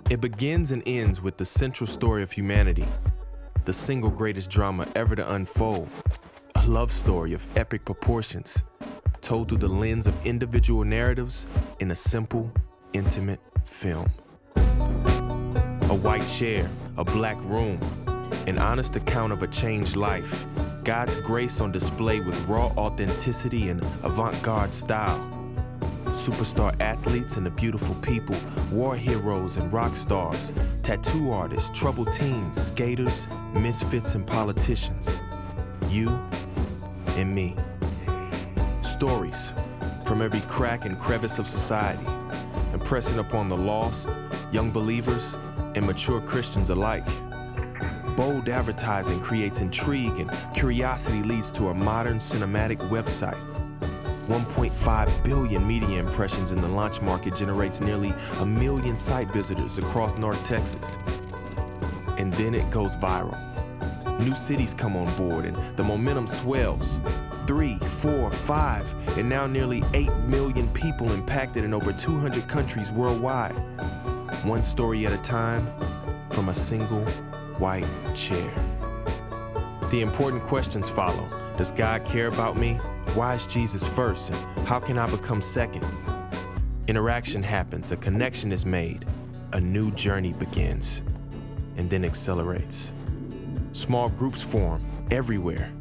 It begins and ends with the central story of humanity, the single greatest drama ever to unfold, a love story of epic proportions, told through the lens of individual narratives in a simple, intimate film. A white chair, a black room, an honest account of a changed life, God's grace on display with raw authenticity and avant-garde style. Superstar athletes and the beautiful people, war heroes and rock stars, tattoo artists, troubled teens, skaters, misfits and politicians. You and me. Stories from every crack and crevice of society, impressing upon the lost, young believers, and mature Christians alike. Bold advertising creates intrigue and curiosity leads to a modern cinematic website. 1.5 billion media impressions in the launch market generates nearly 1 million site visitors across North Texas. And then it goes viral. New cities come on board and the momentum swells. 3, 4, 5, and now nearly 8 million people impacted in over 200 countries worldwide. One story at a time from a single white chair. The important questions follow. Does God care about me? Why is Jesus first? And how can I become second? Interaction happens, a connection is made, a new journey begins, and then accelerates. Small groups form everywhere,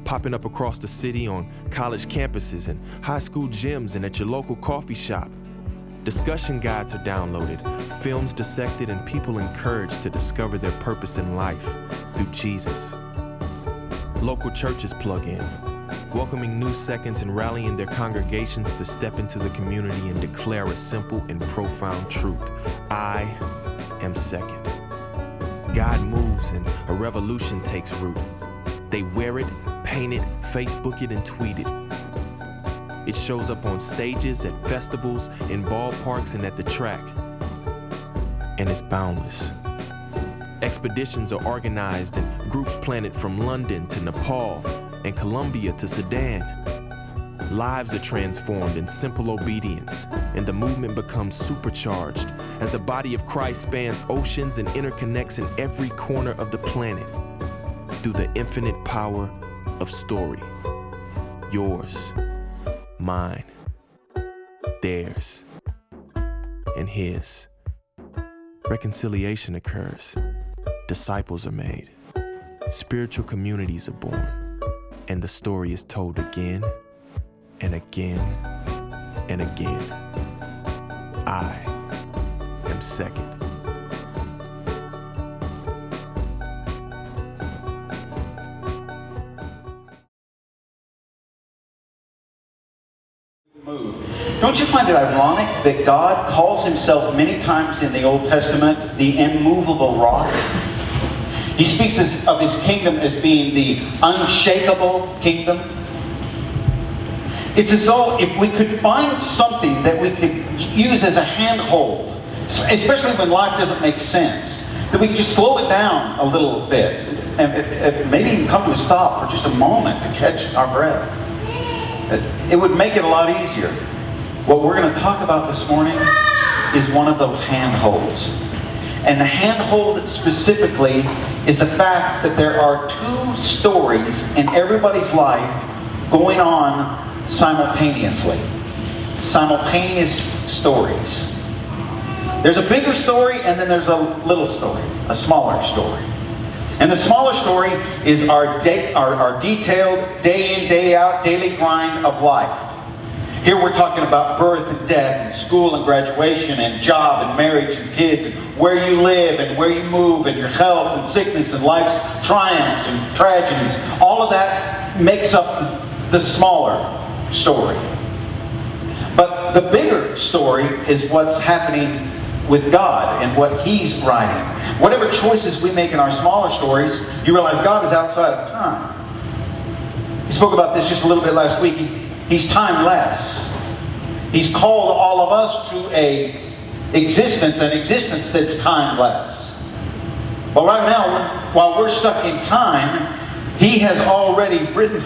popping up across the city on college campuses and high school gyms and at your local coffee shop. Discussion guides are downloaded, films dissected, and people encouraged to discover their purpose in life through Jesus. Local churches plug in, welcoming new seconds and rallying their congregations to step into the community and declare a simple and profound truth. I am second. God moves and a revolution takes root. They wear it, paint it, Facebook it, and tweet it. It shows up on stages, at festivals, in ballparks, and at the track. And it's boundless. Expeditions are organized and groups planted from London to Nepal and Colombia to Sudan. Lives are transformed in simple obedience, and the movement becomes supercharged as the body of Christ spans oceans and interconnects in every corner of the planet through the infinite power of story. Yours, mine, theirs, and his. Reconciliation occurs. Disciples are made. Spiritual communities are born. And the story is told again and again and again. I am second. Don't you find it ironic that God calls himself many times in the Old Testament the immovable rock? He speaks of his kingdom as being the unshakable kingdom. It's as though if we could find something that we could use as a handhold, especially when life doesn't make sense, that we could just slow it down a little bit and maybe even come to a stop for just a moment to catch our breath. It would make it a lot easier. What we're going to talk about this morning is one of those handholds. And the handhold specifically is the fact that there are two stories in everybody's life going on simultaneously. Simultaneous stories. There's a bigger story and then there's a little story, a smaller story. And the smaller story is our detailed, day in, day out, daily grind of life. Here we're talking about birth and death and school and graduation and job and marriage and kids and where you live and where you move and your health and sickness and life's triumphs and tragedies. All of that makes up the smaller story. But the bigger story is what's happening with God and what He's writing. Whatever choices we make in our smaller stories, you realize God is outside of time. He spoke about this just a little bit last week. He's timeless. He's called all of us to an existence that's timeless. But right now, while we're stuck in time, He has already written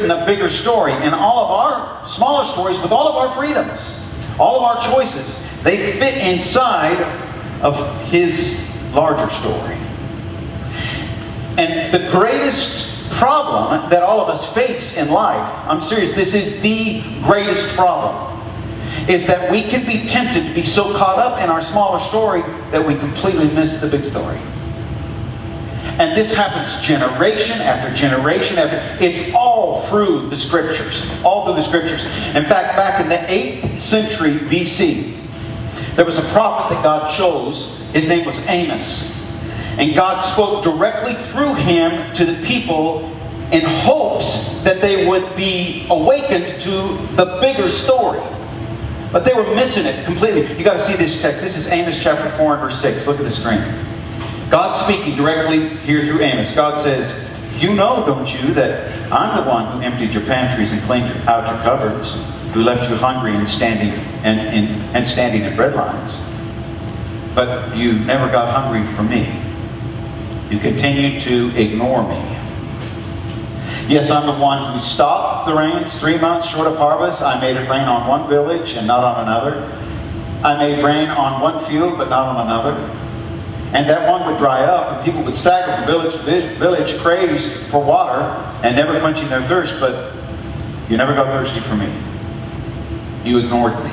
a bigger story. And all of our smaller stories, with all of our freedoms, all of our choices, they fit inside of his larger story. And the greatest problem that all of us face in life, I'm serious, this is the greatest problem, is that we can be tempted to be so caught up in our smaller story that we completely miss the big story. And this happens generation after generation after. It's all through the Scriptures. All through the Scriptures. In fact, back in the 8th century BC, there was a prophet that God chose. His name was Amos. And God spoke directly through him to the people in hopes that they would be awakened to the bigger story. But they were missing it completely. You've got to see this text. This is Amos chapter 4 and verse 6. Look at the screen. God speaking directly here through Amos. God says, "You know, don't you, that I'm the one who emptied your pantries and cleaned out your cupboards, who left you hungry and standing at bread lines. But you never got hungry for me. You continued to ignore me. Yes, I'm the one who stopped the rains 3 months short of harvest. I made it rain on one village and not on another. I made rain on one field but not on another. And that one would dry up, and people would stagger from village to village, crazed for water, and never quenching their thirst. But you never got thirsty for me. You ignored me."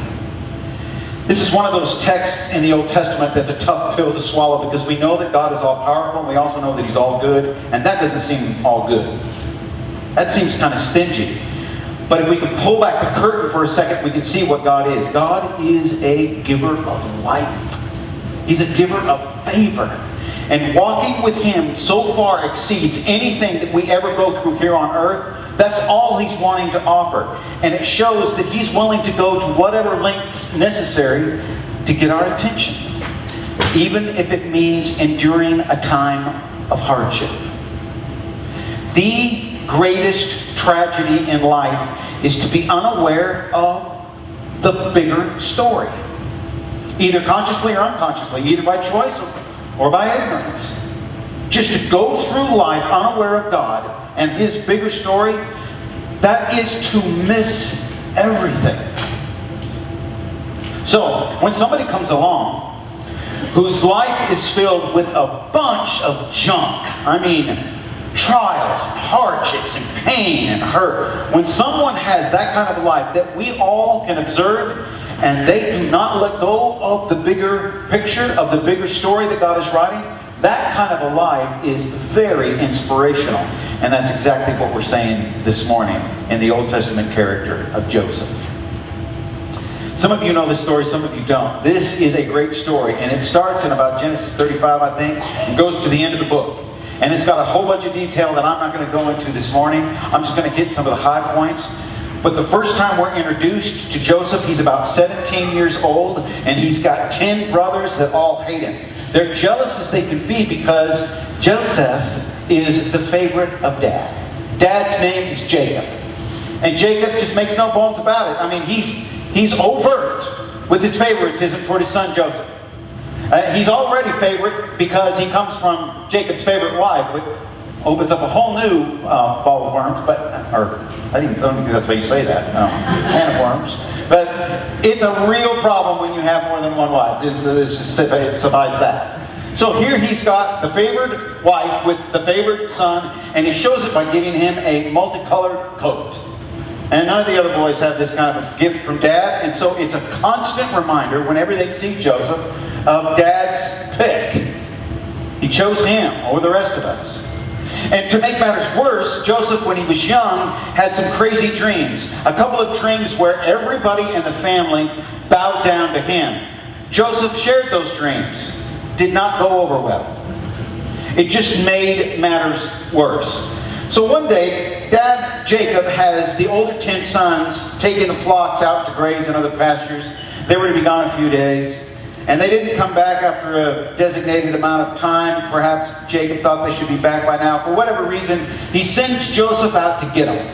This is one of those texts in the Old Testament that's a tough pill to swallow, because we know that God is all-powerful, and we also know that He's all good, and that doesn't seem all good. That seems kind of stingy. But if we can pull back the curtain for a second, we can see what God is. God is a giver of life. He's a giver of favor. And walking with Him so far exceeds anything that we ever go through here on earth. That's all He's wanting to offer. And it shows that He's willing to go to whatever lengths necessary to get our attention, even if it means enduring a time of hardship. The greatest tragedy in life is to be unaware of the bigger story. Either consciously or unconsciously, either by choice or by ignorance. Just to go through life unaware of God and His bigger story, that is to miss everything. So, when somebody comes along whose life is filled with a bunch of junk, I mean, trials, and hardships, and pain, and hurt, when someone has that kind of life that we all can observe, and they do not let go of the bigger picture, of the bigger story that God is writing, that kind of a life is very inspirational. And that's exactly what we're saying this morning in the Old Testament character of Joseph. Some of you know this story, some of you don't. This is a great story, and it starts in about Genesis 35, I think, and goes to the end of the book. And it's got a whole bunch of detail that I'm not going to go into this morning. I'm just going to hit some of the high points. But the first time we're introduced to Joseph, he's about 17 years old, and he's got 10 brothers that all hate him. They're jealous as they can be because Joseph is the favorite of Dad. Dad's name is Jacob. And Jacob just makes no bones about it. I mean, he's overt with his favoritism toward his son Joseph. He's already favorite because he comes from Jacob's favorite wife, which opens up a whole new ball of worms, or I don't think that's how you say that, no, can of worms. But it's a real problem when you have more than one wife. Let's just suffice that. So here he's got the favored wife with the favored son, and he shows it by giving him a multicolored coat. And none of the other boys have this kind of a gift from Dad, and so it's a constant reminder whenever they see Joseph of Dad's pick. He chose him over the rest of us. And to make matters worse, Joseph, when he was young, had some crazy dreams. A couple of dreams where everybody in the family bowed down to him. Joseph shared those dreams. Did not go over well. It just made matters worse. So one day, Dad Jacob has the older 10 sons taking the flocks out to graze in other pastures. They were to be gone a few days. And they didn't come back after a designated amount of time. Perhaps Jacob thought they should be back by now. For whatever reason, he sends Joseph out to get them.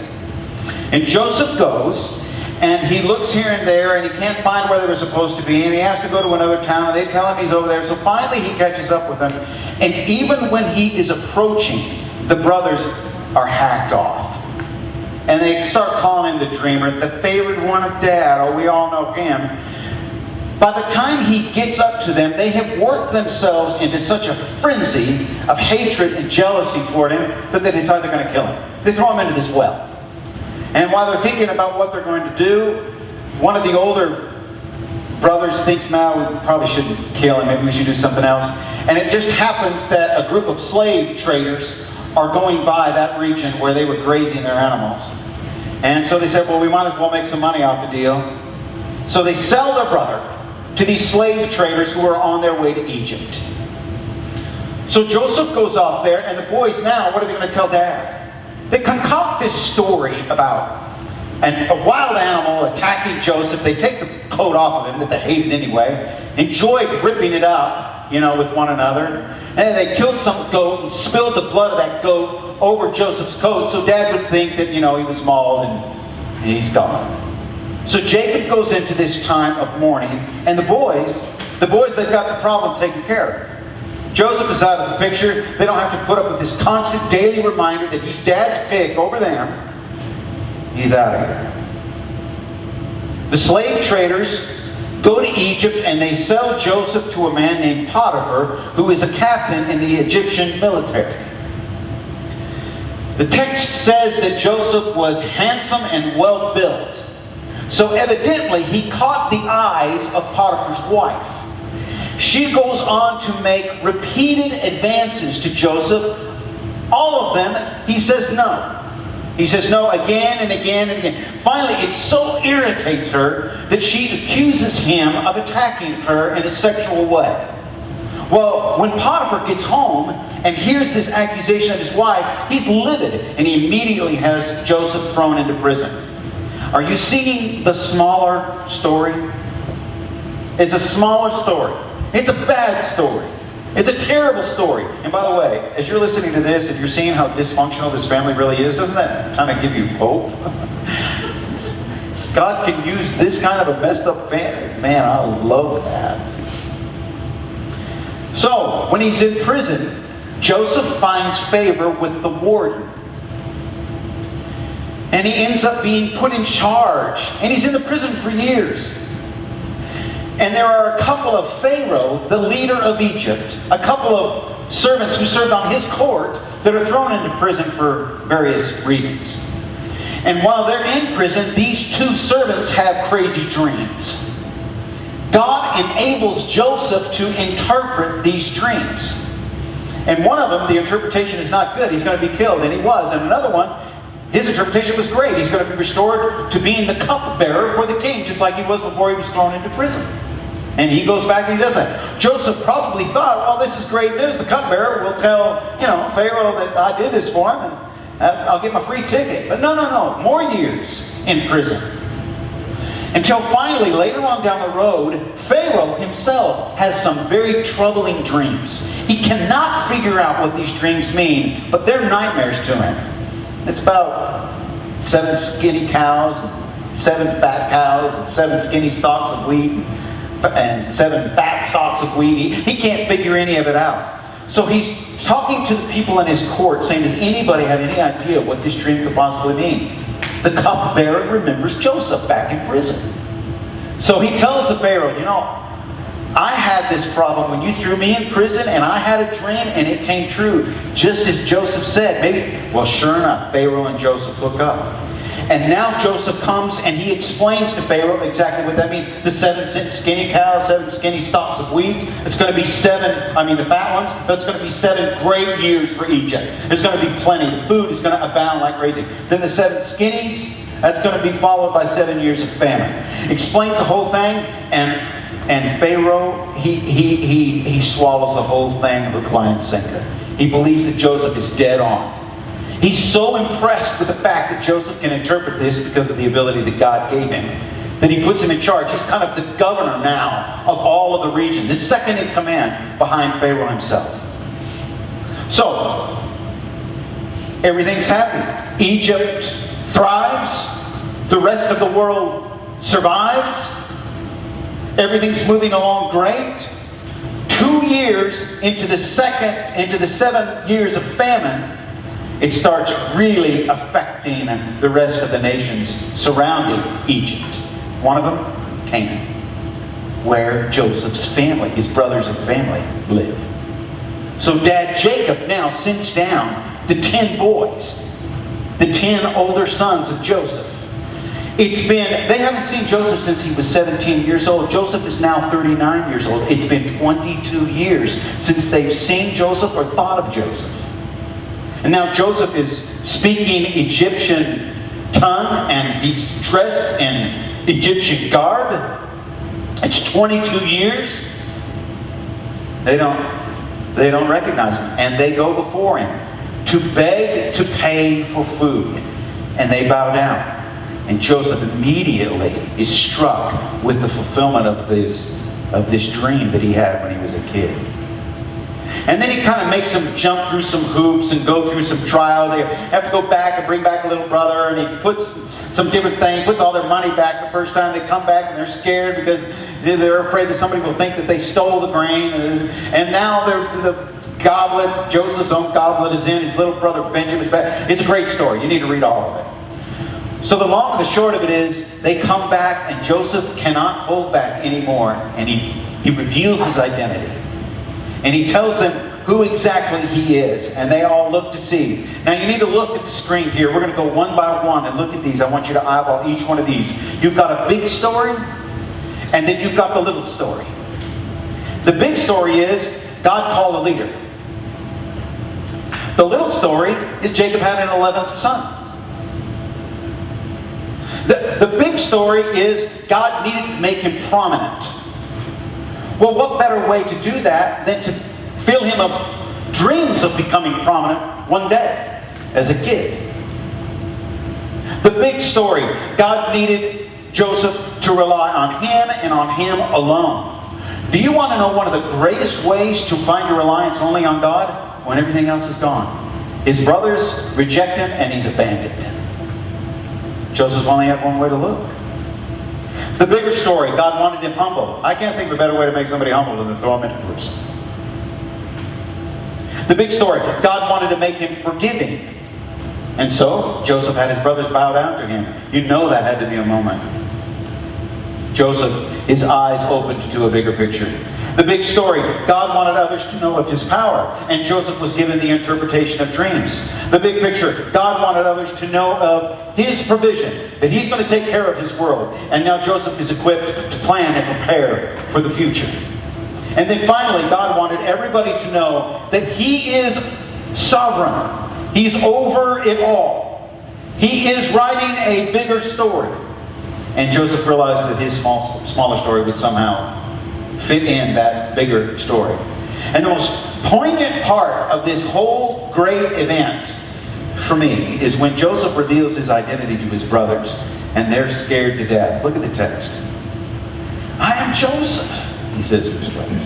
And Joseph goes, and he looks here and there, and he can't find where they're supposed to be, and he has to go to another town, and they tell him he's over there. So finally he catches up with them. And even when he is approaching, the brothers are hacked off. And they start calling him the dreamer, the favorite one of Dad. Oh, we all know him. By the time he gets up to them, they have worked themselves into such a frenzy of hatred and jealousy toward him that they decide they're going to kill him. They throw him into this well. And while they're thinking about what they're going to do, one of the older brothers thinks, now we probably shouldn't kill him, maybe we should do something else. And it just happens that a group of slave traders are going by that region where they were grazing their animals. And so they said, well, we might as well make some money off the deal. So they sell their brother to these slave traders who are on their way to Egypt. So Joseph goes off there, and the boys now, what are they going to tell Dad? They concoct this story about a wild animal attacking Joseph. They take the coat off of him that they hated anyway, enjoyed ripping it up, with one another. And then they killed some goat and spilled the blood of that goat over Joseph's coat, so Dad would think that, he was mauled and he's gone. So Jacob goes into this time of mourning, and the boys, they've got the problem taken care of. Joseph is out of the picture. They don't have to put up with this constant daily reminder that he's Dad's pig over there. He's out of here. The slave traders go to Egypt and they sell Joseph to a man named Potiphar, who is a captain in the Egyptian military. The text says that Joseph was handsome and well built. So evidently he caught the eyes of Potiphar's wife. She goes on to make repeated advances to Joseph. All of them, he says no. He says no again and again and again. Finally, it so irritates her that she accuses him of attacking her in a sexual way. Well, when Potiphar gets home and hears this accusation of his wife, he's livid, and he immediately has Joseph thrown into prison. Are you seeing the smaller story? It's a smaller story. It's a bad story. It's a terrible story. And by the way, as you're listening to this, if you're seeing how dysfunctional this family really is, doesn't that kind of give you hope? God can use this kind of a messed up family. Man, I love that. So, when he's in prison, Joseph finds favor with the warden. And he ends up being put in charge. And he's in the prison for years. And there are a couple of Pharaoh, the leader of Egypt, a couple of servants who served on his court that are thrown into prison for various reasons. And while they're in prison, these two servants have crazy dreams. God enables Joseph to interpret these dreams. And one of them, the interpretation is not good. He's going to be killed, and he was. And another one, his interpretation was great. He's going to be restored to being the cupbearer for the king, just like he was before he was thrown into prison. And he goes back and he does that. Joseph probably thought, well, this is great news. The cupbearer will tell, Pharaoh that I did this for him, and I'll get my free ticket. But no. More years in prison. Until finally, later on down the road, Pharaoh himself has some very troubling dreams. He cannot figure out what these dreams mean, but they're nightmares to him. It's about 7 skinny cows, and 7 fat cows, and 7 skinny stalks of wheat, and 7 fat stalks of wheat. He can't figure any of it out. So he's talking to the people in his court, saying, does anybody have any idea what this dream could possibly mean? The cupbearer remembers Joseph back in prison. So he tells the Pharaoh, I had this problem when you threw me in prison, and I had a dream, and it came true, just as Joseph said. Well, sure enough, Pharaoh and Joseph hook up. And now Joseph comes and he explains to Pharaoh exactly what that means. The 7 skinny cows, 7 skinny stalks of wheat. It's going to be the fat ones, that's going to be 7 great years for Egypt. There's going to be plenty. The food is going to abound like crazy. Then the 7 skinnies, that's going to be followed by 7 years of famine. Explains the whole thing, and Pharaoh, he swallows the whole thing hook, line, and sinker. He believes that Joseph is dead on. He's so impressed with the fact that Joseph can interpret this because of the ability that God gave him, that he puts him in charge. He's kind of the governor now of all of the region, the second in command behind Pharaoh himself. So, everything's happy. Egypt thrives. The rest of the world survives. Everything's moving along great. 2 years into the 7 years of famine, it starts really affecting the rest of the nations surrounding Egypt. One of them, Canaan. where Joseph's family, his brothers and family, live. So Dad Jacob now sends down the 10 boys, the 10 older sons of Joseph. They haven't seen Joseph since he was 17 years old. Joseph is now 39 years old. It's been 22 years since they've seen Joseph or thought of Joseph. And now Joseph is speaking Egyptian tongue, and he's dressed in Egyptian garb. It's 22 years. They don't recognize him, and they go before him to beg to pay for food, and they bow down. And Joseph immediately is struck with the fulfillment of this dream that he had when he was a kid. And then he kind of makes them jump through some hoops and go through some trials. They have to go back and bring back a little brother, and he puts some different things, puts all their money back the first time. They come back and they're scared because they're afraid that somebody will think that they stole the grain. And now the goblet, Joseph's own goblet, is in. His little brother Benjamin's back. It's a great story. You need to read all of it. So the long and the short of it is, they come back and Joseph cannot hold back anymore, and he reveals his identity. And he tells them who exactly he is, and they all look to see. Now you need to look at the screen here. We're going to go one by one and look at these. I want you to eyeball each one of these. You've got a big story, and then you've got the little story. The big story is God called a leader. The little story is Jacob had an 11th son. The big story is God needed to make him prominent. Well, what better way to do that than to fill him of dreams of becoming prominent one day as a kid? The big story, God needed Joseph to rely on him and on him alone. Do you want to know one of the greatest ways to find your reliance only on God? When everything else is gone. His brothers reject him and he's abandoned. Joseph only had one way to look. The bigger story, God wanted him humble. I can't think of a better way to make somebody humble than to throw him into prison. The big story, God wanted to make him forgiving. And so, Joseph had his brothers bow down to him. You know that had to be a moment. Joseph, his eyes opened to a bigger picture. The big story, God wanted others to know of his power, and Joseph was given the interpretation of dreams. The big picture, God wanted others to know of his provision, that he's going to take care of his world. And now Joseph is equipped to plan and prepare for the future. And then finally, God wanted everybody to know that he is sovereign. He's over it all. He is writing a bigger story. And Joseph realized that his smaller story would somehow fit in that bigger story. And the most poignant part of this whole great event for me is when Joseph reveals his identity to his brothers and they're scared to death. Look at the text. I am Joseph, he says to his brothers.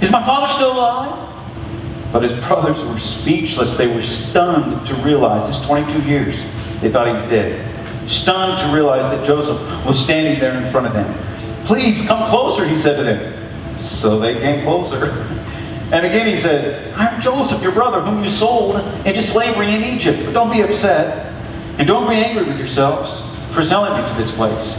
Is my father still alive? But his brothers were speechless. They were stunned to realize, this 22 years, they thought he was dead. Stunned to realize that Joseph was standing there in front of them. Please come closer, he said to them. So they came closer. And again he said, I'm Joseph, your brother, whom you sold into slavery in Egypt. But don't be upset, and don't be angry with yourselves for selling me to this place.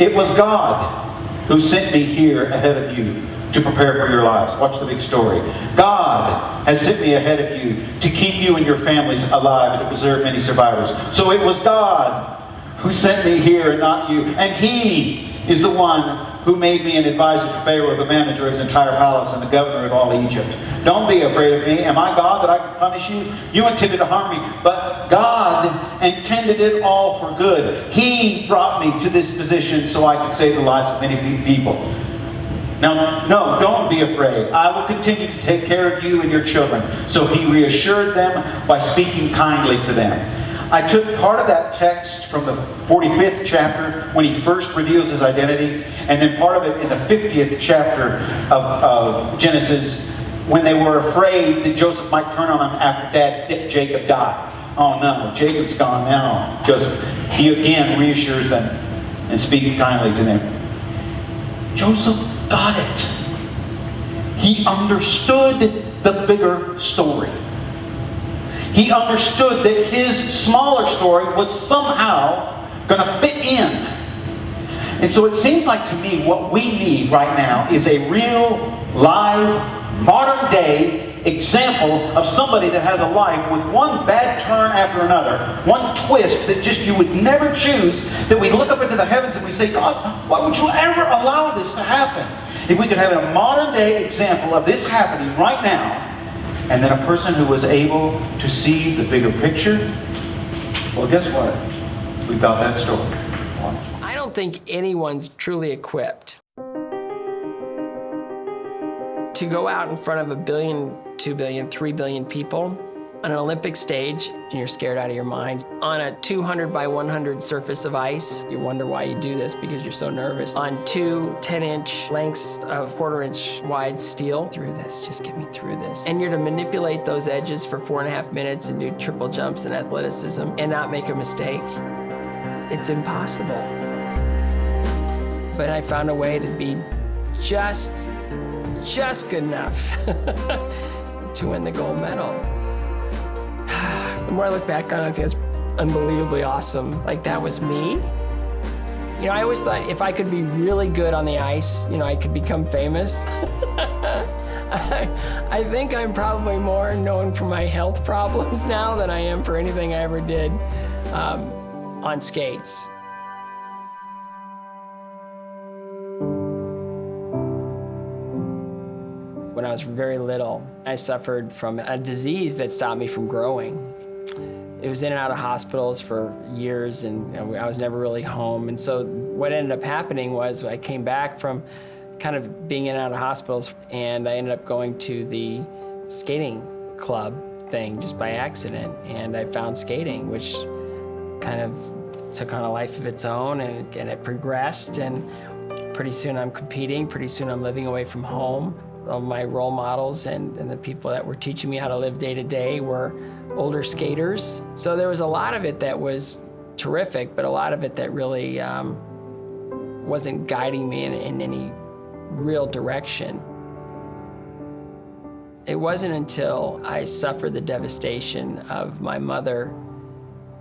It was God who sent me here ahead of you to prepare for your lives. Watch the big story. God has sent me ahead of you to keep you and your families alive and to preserve many survivors. So it was God who sent me here and not you. And he is the one who made me an advisor to Pharaoh, the manager of his entire palace, and the governor of all Egypt. Don't be afraid of me. Am I God that I can punish you? You intended to harm me, but God intended it all for good. He brought me to this position so I could save the lives of many people. Now, no, don't be afraid. I will continue to take care of you and your children. So he reassured them by speaking kindly to them. I took part of that text from the 45th chapter when he first reveals his identity, and then part of it in the 50th chapter of Genesis when they were afraid that Joseph might turn on them after Dad Jacob died. Oh no, Jacob's gone now. Joseph, he again reassures them and speaks kindly to them. Joseph got it. He understood the bigger story. He understood that his smaller story was somehow going to fit in. And so it seems like to me what we need right now is a real, live, modern day example of somebody that has a life with one bad turn after another, one twist that just you would never choose, that we look up into the heavens and we say, God, why would you ever allow this to happen? If we could have a modern day example of this happening right now, and then a person who was able to see the bigger picture, well, guess what? We've got that story. Watch. I don't think anyone's truly equipped to go out in front of 1 billion, 2 billion, 3 billion people on an Olympic stage, and you're scared out of your mind. On a 200 by 100 surface of ice, you wonder why you do this because you're so nervous. On 2 10-inch lengths of 1/4-inch wide steel, through this, just get me through this. And you're to manipulate those edges for 4.5 minutes and do triple jumps and athleticism and not make a mistake. It's impossible. But I found a way to be just good enough to win the gold medal. The more I look back on it, I think it's unbelievably awesome. Like, that was me. You know, I always thought if I could be really good on the ice, you know, I could become famous. I think I'm probably more known for my health problems now than I am for anything I ever did on skates. When I was very little, I suffered from a disease that stopped me from growing. It was in and out of hospitals for years, and I was never really home. And so what ended up happening was I came back from kind of being in and out of hospitals, and I ended up going to the skating club thing just by accident. And I found skating, which kind of took on a life of its own, and it progressed. And pretty soon I'm competing, pretty soon I'm living away from home. All my role models and the people that were teaching me how to live day to day were older skaters. So there was a lot of it that was terrific, but a lot of it that really wasn't guiding me in any real direction. It wasn't until I suffered the devastation of my mother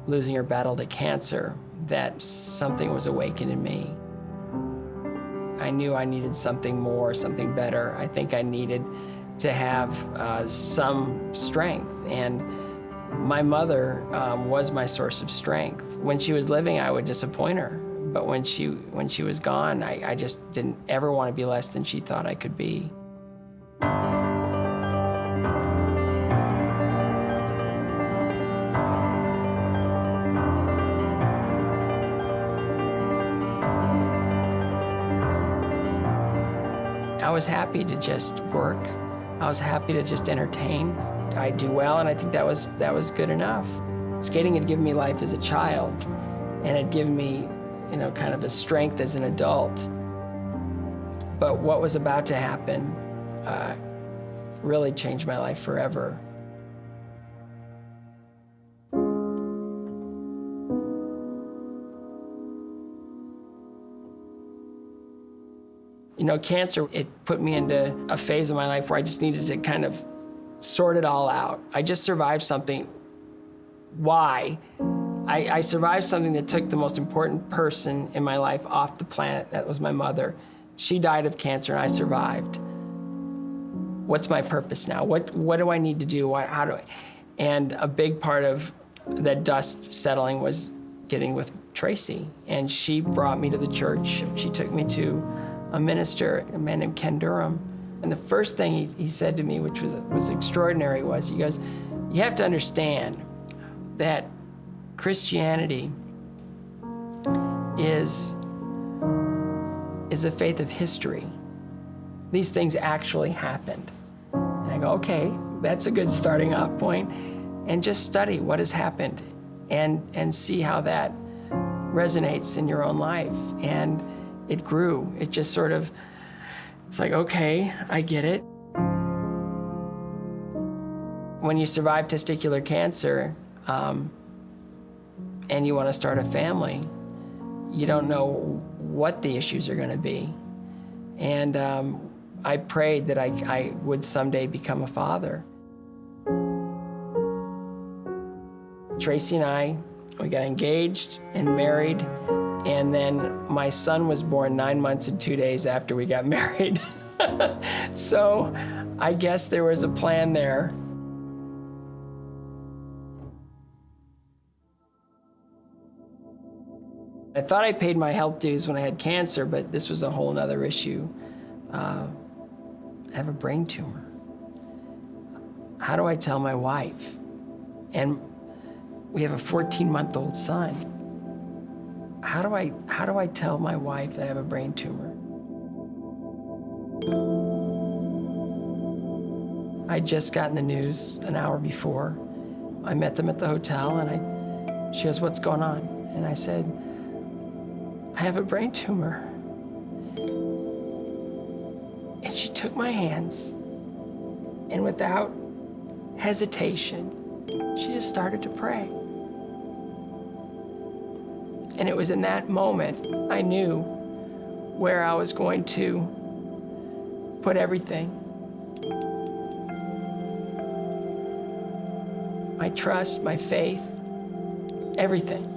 losing her battle to cancer that something was awakened in me. I knew I needed something more, something better. I think I needed to have some strength, and my mother was my source of strength. When she was living, I would disappoint her, but when she was gone, I just didn't ever want to be less than she thought I could be. I was happy to just work. I was happy to just entertain. I do well, and I think that was good enough. Skating had given me life as a child, and it given me, you know, kind of a strength as an adult. But what was about to happen really changed my life forever. You know, cancer, it put me into a phase of my life where I just needed to kind of sort it all out. I just survived something. Why? I survived something that took the most important person in my life off the planet. That was my mother. She died of cancer, and I survived. What's my purpose now? What do I need to do? How do I? And a big part of that dust settling was getting with Tracy. And she brought me to the church. She took me to a minister, a man named Ken Durham. And the first thing he said to me, which was extraordinary, was he goes, you have to understand that Christianity is a faith of history. These things actually happened. And I go, okay, that's a good starting off point. And just study what has happened and see how that resonates in your own life. And it grew. It just sort of, it's like, okay, I get it. When you survive testicular cancer and you want to start a family, you don't know what the issues are going to be. And I prayed that I would someday become a father. Tracy and I, we got engaged and married And then my son was born 9 months and 2 days after we got married. So I guess there was a plan there. I thought I paid my health dues when I had cancer, but this was a whole other issue. I have a brain tumor. How do I tell my wife? And we have a 14-month-old son. How do I tell my wife that I have a brain tumor? I'd just gotten the news an hour before. I met them at the hotel, and she goes, "What's going on?" And I said, "I have a brain tumor." And she took my hands, and without hesitation, she just started to pray. And it was in that moment I knew where I was going to put everything. My trust, my faith, everything.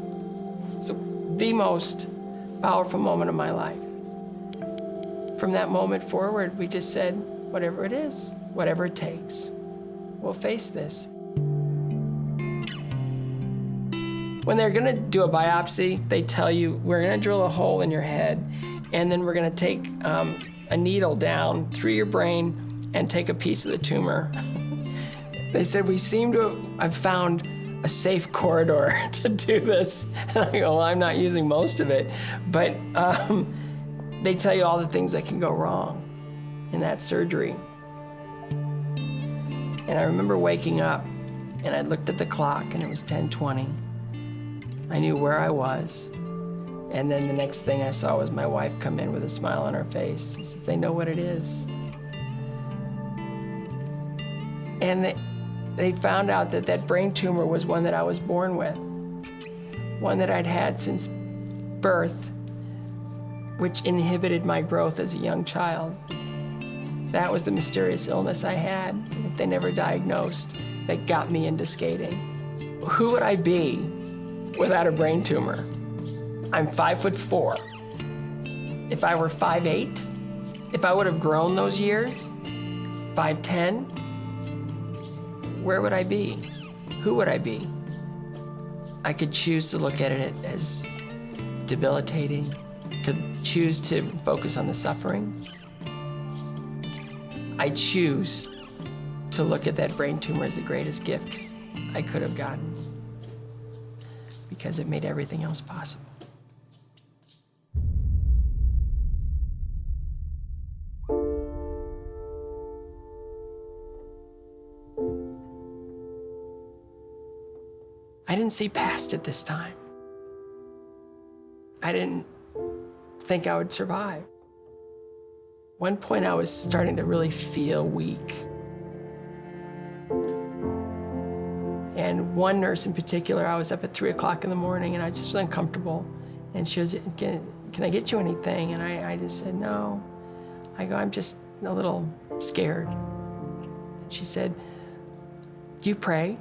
So the most powerful moment of my life. From that moment forward, we just said, whatever it is, whatever it takes, we'll face this. When they're gonna do a biopsy, they tell you, we're gonna drill a hole in your head, and then we're gonna take a needle down through your brain and take a piece of the tumor. They said, we seem to have found a safe corridor to do this. And I go, well, I'm not using most of it. But they tell you all the things that can go wrong in that surgery. And I remember waking up, and I looked at the clock, and it was 10:20. I knew where I was. And then the next thing I saw was my wife come in with a smile on her face. She said, they know what it is. And they found out that that brain tumor was one that I was born with, one that I'd had since birth, which inhibited my growth as a young child. That was the mysterious illness I had that they never diagnosed that got me into skating. Who would I be without a brain tumor? I'm 5'4". If I were 5'8", if I would have grown those years, 5'10", where would I be? Who would I be? I could choose to look at it as debilitating, to choose to focus on the suffering. I choose to look at that brain tumor as the greatest gift I could have gotten, because it made everything else possible. I didn't see past it this time. I didn't think I would survive. One point I was starting to really feel weak. And one nurse in particular, I was up at 3 o'clock in the morning, and I just was uncomfortable. And she was, can I get you anything? And I just said, no. I go, I'm just a little scared. And she said, do you pray?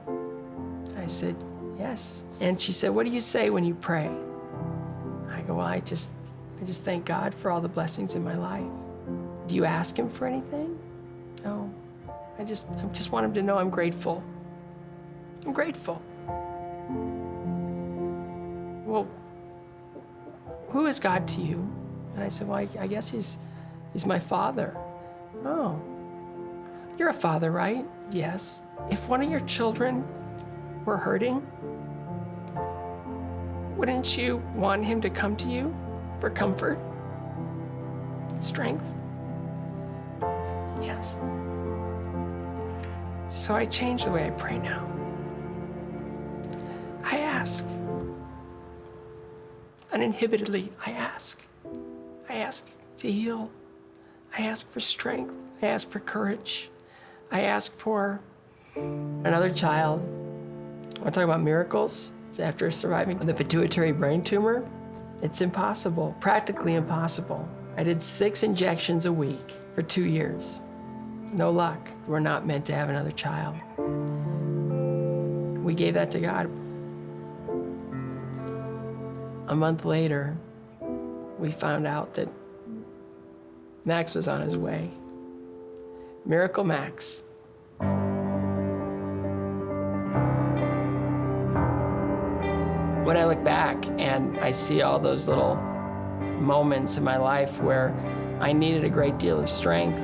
I said, yes. And she said, what do you say when you pray? I go, well, I just thank God for all the blessings in my life. Do you ask him for anything? No. I just want him to know I'm grateful. I'm grateful. Well, who is God to you? And I said, well, I guess he's my father. Oh, you're a father, right? Yes. If one of your children were hurting, wouldn't you want him to come to you for comfort, strength? Yes. So I changed the way I pray now. I ask. Uninhibitedly, I ask. I ask to heal. I ask for strength. I ask for courage. I ask for another child. I want to talk about miracles. It's after surviving the pituitary brain tumor. It's impossible, practically impossible. I did 6 injections a week for 2 years. No luck. We're not meant to have another child. We gave that to God. A month later, we found out that Max was on his way. Miracle Max. When I look back and I see all those little moments in my life where I needed a great deal of strength,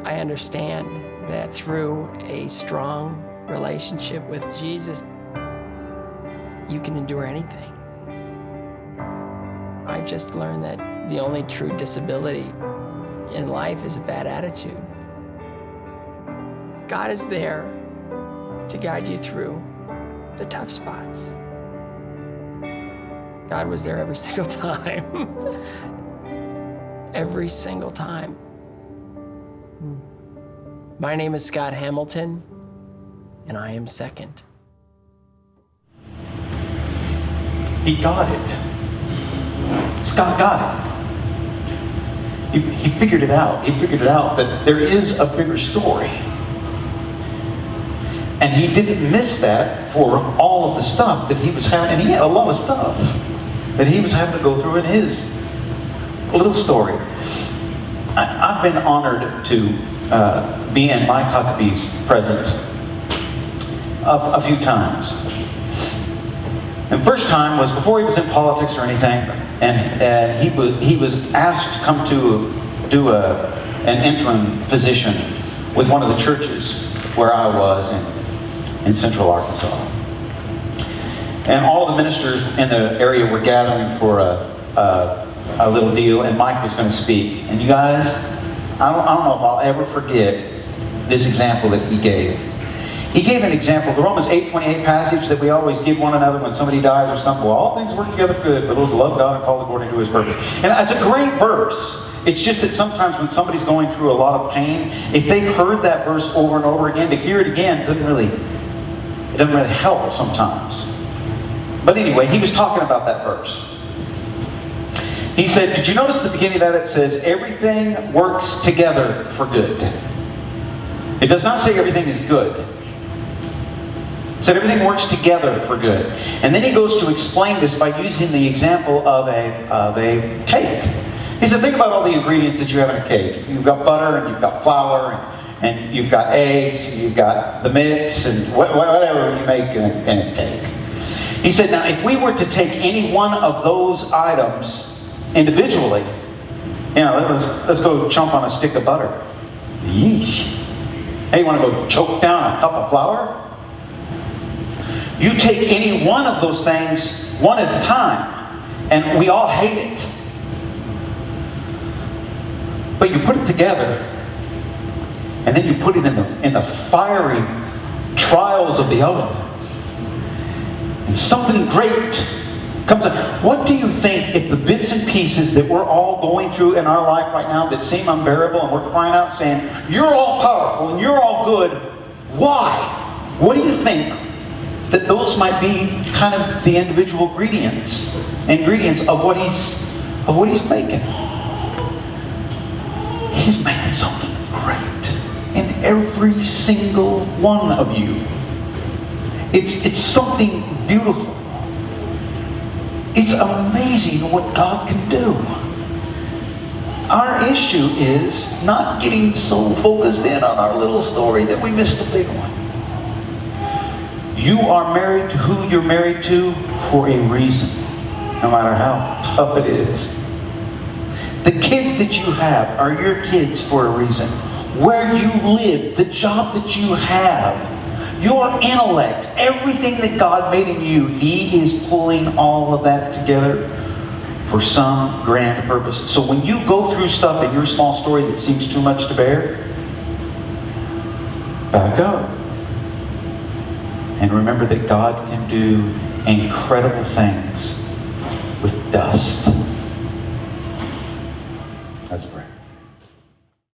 I understand that through a strong relationship with Jesus, you can endure anything. I just learned that the only true disability in life is a bad attitude. God is there to guide you through the tough spots. God was there every single time. Every single time. My name is Scott Hamilton, and I am second. He got it. Scott got it. He figured it out. He figured it out that there is a bigger story. And he didn't miss that for all of the stuff that he was having. And he had a lot of stuff that he was having to go through in his little story. I've been honored to be in Mike Huckabee's presence a few times. And the first time was before he was in politics or anything, and he was asked to come to do an interim position with one of the churches where I was in Central Arkansas. And all the ministers in the area were gathering for a little deal, and Mike was going to speak. And you guys, I don't know if I'll ever forget this example that he gave. He gave an example, the Romans 8:28 passage that we always give one another when somebody dies or something. Well, all things work together for good for those who love God and called according to His purpose. And it's a great verse. It's just that sometimes when somebody's going through a lot of pain, if they've heard that verse over and over again, to hear it again doesn't really help sometimes. But anyway, he was talking about that verse. He said, did you notice the beginning of that? It says, everything works together for good. It does not say everything is good. It said everything works together for good. And then he goes to explain this by using the example of a cake. He said, think about all the ingredients that you have in a cake. You've got butter, and you've got flour, and you've got eggs, and you've got the mix, and whatever you make in a cake. He said, now if we were to take any one of those items individually, let's go chomp on a stick of butter. Yeesh. Hey, you want to go choke down a cup of flour? You take any one of those things one at a time, and we all hate it. But you put it together, and then you put it in the fiery trials of the oven, and something great comes up. What do you think if the bits and pieces that we're all going through in our life right now that seem unbearable, and we're crying out saying, you're all powerful and you're all good, why? What do you think that those might be kind of the individual ingredients of what he's making? He's making something great in every single one of you. It's something beautiful. It's amazing what God can do. Our issue is not getting so focused in on our little story that we miss the big one. You are married to who you're married to for a reason, no matter how tough it is. The kids that you have are your kids for a reason. Where you live, the job that you have, your intellect, everything that God made in you, He is pulling all of that together for some grand purpose. So when you go through stuff in your small story that seems too much to bear, back up. And remember that God can do incredible things with dust. Let's pray.